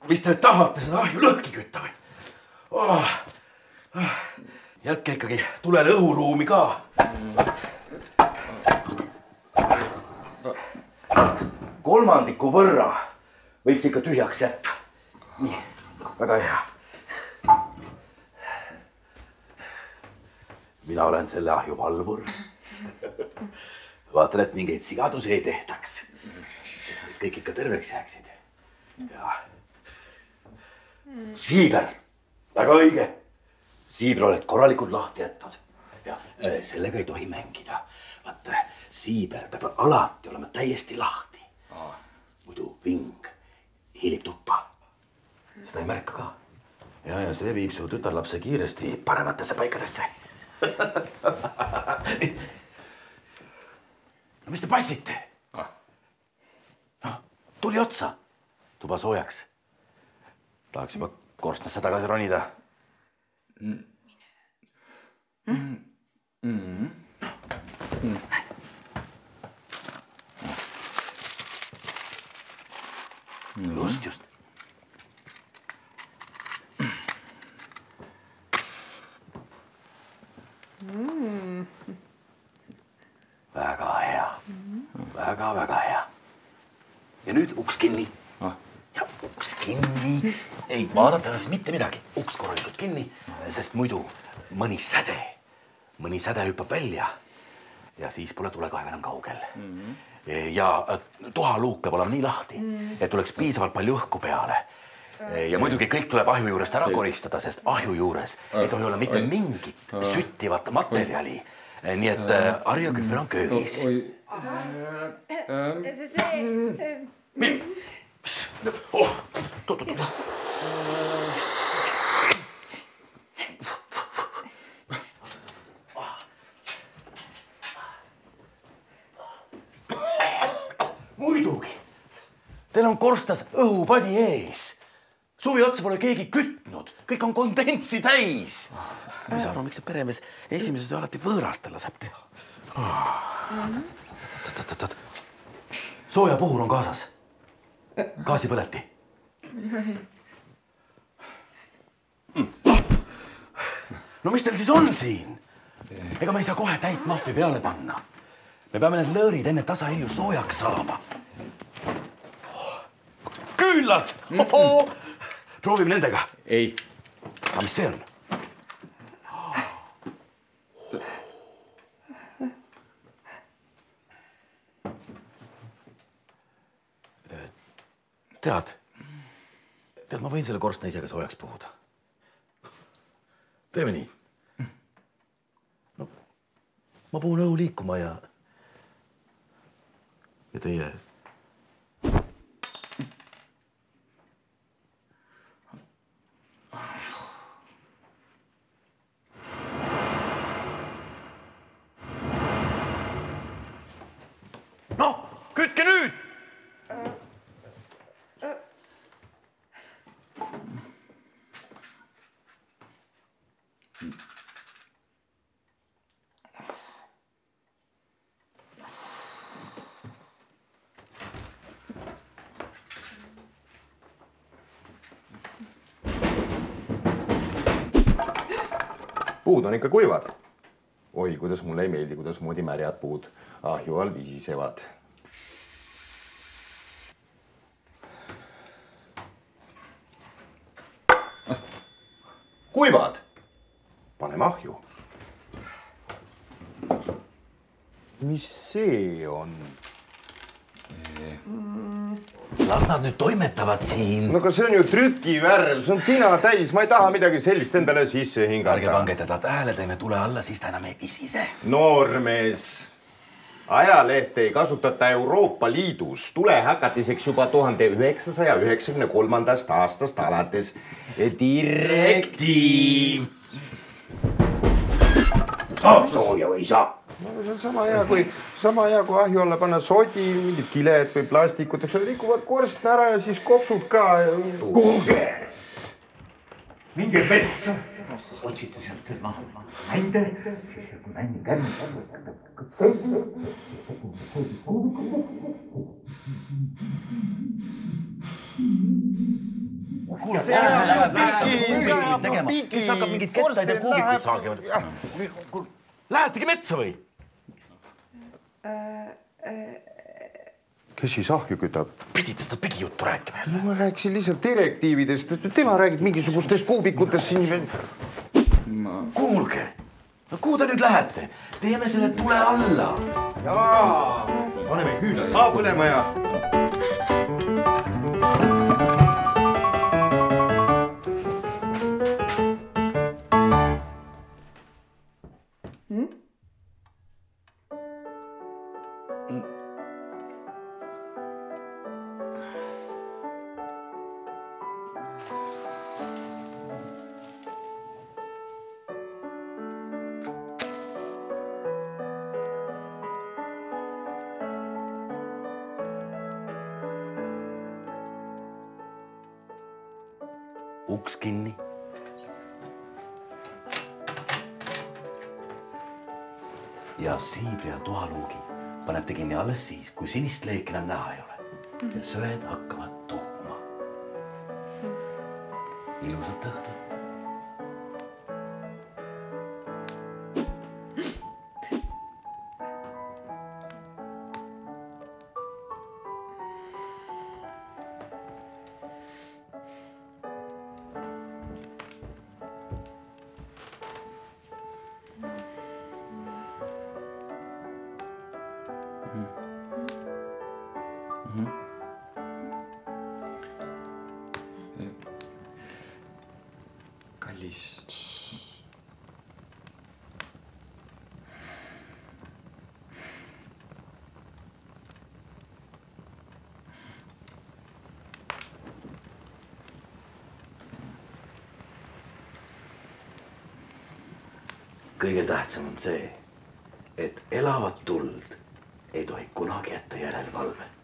Mis te tahate seda ahju lõhki kütta või? Jätke ikkagi tulele õhuruumi ka. Kolmandiku võrra võiks ikka tühjaks jätta. Nii, väga hea. Mina olen selle ahju valvur. Vaatan, et mingeid sigadusi ei tehtaks. Kõik ikka terveks jääksid. Ja. Siiber, väga õige. Siiber oled korralikult lahti jätnud. Ja sellega ei tohi mängida. Vaat, siiber peab alati olema täiesti lahti. Muidu ving hiilib tuppa. Seda ei märka ka. Ja see viib su tütarlapse kiiresti parematesse paikadesse. No mis te passite? Tuli otsa. Tuba soojaks. Tahaks juba korstnasse tagasi ronida. Just. Väga hea. Väga hea. Ja nüüd uks kinni. Ja uks kinni. Ei vaadata ennast mitte midagi. Uks korralikult kinni, sest muidu mõni säde hüppab välja ja siis pole tulekaev enam kaugel. Ja tohaluuk peab olema nii lahti, et tuleks piisavalt palju õhku peale. Ja muidugi kõik tuleb ahju juurest ära koristada, sest ahju juures ei tohi olla mitte mingit süttivat materjali. Nii et harjakühvel on köögis. Muidugi. Teil on korstas õhupadi ees. Suvi otsa pole keegi kütnud. Kõik on kondentsi täis. Ma ei saa aru, miks see peremees esimesed alati võõrastella saab teha. Sooja puhur on kaasas. Gaasi põleti. No mis teil siis on siin? Ega me ei saa kohe täit mahvi peale panna. Me peame need lõõrid enne tasahilju soojaks saama. Küünlad! Proovime nendega. Ei. Aga mis see on? Tead, ma võin selle korstna ise ka soojaks puhuda. Teeme nii. No, ma puhun õhu liikuma ja teie... No, kütke nüüd! Puud on ikka kuivad. Oi, kuidas mulle ei meeldi, kuidas moodi märjad puud ahju all visisevad. Kuivad! Paneme ahju. Mis see on? Las nad nüüd toimetavad siin. No aga see on ju trükivärv, see on tina täis, ma ei taha midagi sellist endale sisse hingata. Ärge pange teda tähele, teeme tule alla, siis ta enam ei visise. Noormees, ajalehte ei kasutata Euroopa Liidus tulehakatiseks juba 1993. aastast alates. Direktiiv. Saab sooja või ei saa? No see on sama hea kui ahju alla panna sodi, mingid kiled või plastikut, eks rikuvad korstna ära ja siis kopsud ka. Kuulge! minge metsa, otsite sealt mände, kui mänd kuule, kes hakkab mingit kettaid ja kuubikud saagivad? Lähetegi metsa või? Kes siis ahju kütab? Pidid seda pigijuttu rääkima jälle? Ma rääkisin lihtsalt direktiividest. Tema räägib mingisugustest kuubikutest siin. Kuulge, kuhu te nüüd lähete? Teeme selle tule alla. Jaa, paneme küünlad ka põlema ja... Uks kinni. Ja siibri ja toaluugi panete kinni alles siis, kui sinist leeki enam näha ei ole. Ja söed hakkavad tuhma. Ilusat õhtut. Kallis. Kõige tähtsam on see, et elavat tuld ei tohi kunagi jätta järelevalvet.